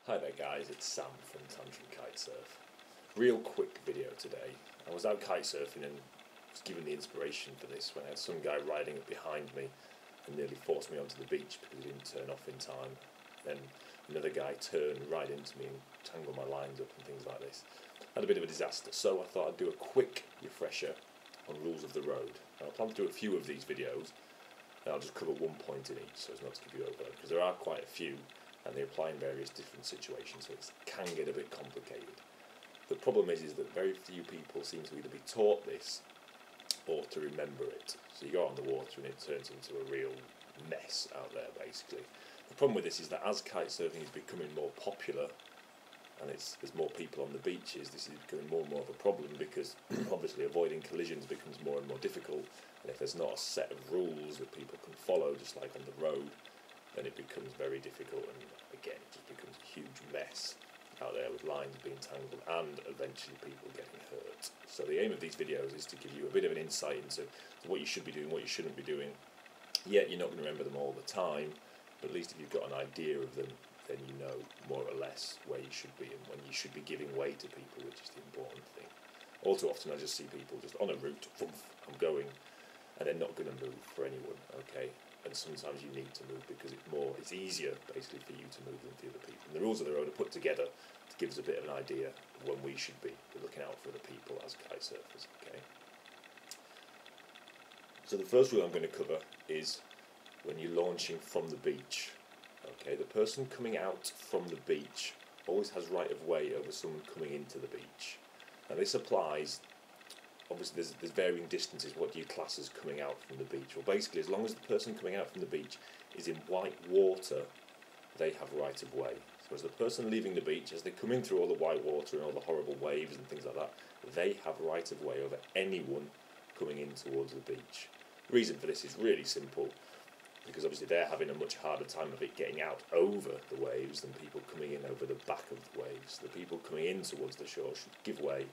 Hi there guys, it's Sam from Kitesurf. Real quick video today. I was out kitesurfing and was given the inspiration for this when I had some guy riding up behind me and nearly forced me onto the beach because he didn't turn off in time. Then another guy turned right into me and tangled my lines up and things like this. Had a bit of a disaster, so I thought I'd do a quick refresher on rules of the road. Now, I plan to do a few of these videos and I'll just cover one point in each so as not to give you overload, because there are quite a few and they apply in various different situations, so it can get a bit complicated. The problem is that very few people seem to either be taught this or to remember it. So you go out on the water and it turns into a real mess out there basically. The problem with this is that as kitesurfing is becoming more popular and there's more people on the beaches, this is becoming more and more of a problem because obviously avoiding collisions becomes more and more difficult, and if there's not a set of rules that people can follow, just like on the road, then it becomes very difficult, and again it just becomes a huge mess out there with lines being tangled and eventually people getting hurt. So the aim of these videos is to give you a bit of an insight into what you should be doing, what you shouldn't be doing. Yet you're not going to remember them all the time, but at least if you've got an idea of them, then you know more or less where you should be and when you should be giving way to people, which is the important thing. All too often I just see people just on a route, I'm going, and they're not going to move for anyone, okay? And sometimes you need to move because it's easier basically for you to move than for other people. And the rules of the road are put together to give us a bit of an idea of when we should be looking out for other people as kite surfers, okay? So the first rule I'm going to cover is when you're launching from the beach. Okay, the person coming out from the beach always has right of way over someone coming into the beach. Now this applies, obviously there's varying distances. What do you class as coming out from the beach? Well, basically as long as the person coming out from the beach is in white water, they have right of way. So as the person leaving the beach, as they're coming through all the white water and all the horrible waves and things like that, they have right of way over anyone coming in towards the beach. The reason for this is really simple, because obviously they're having a much harder time of it getting out over the waves than people coming in over the back of the waves. The people coming in towards the shore should give way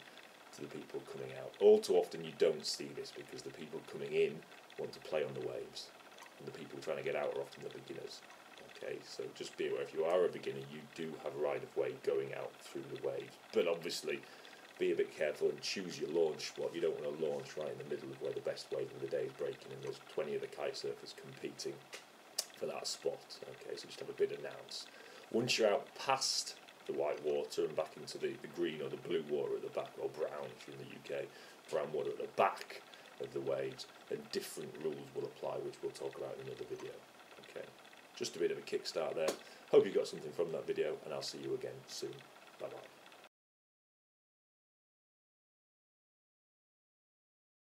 to the people coming out. All too often you don't see this because the people coming in want to play on the waves, and the people trying to get out are often the beginners. Okay, so just be aware, if you are a beginner, you do have a right of way going out through the waves, but obviously be a bit careful and choose your launch spot. You don't want to launch right in the middle of where the best wave of the day is breaking and there's 20 other kite surfers competing for that spot. Okay, so just have a bit of nous. Once you're out past the white water and back into the green or the blue water at the back, or brown if you're in the UK, brown water at the back of the waves, then different rules will apply, which we'll talk about in another video. Okay, just a bit of a kickstart there. Hope you got something from that video, and I'll see you again soon. Bye bye.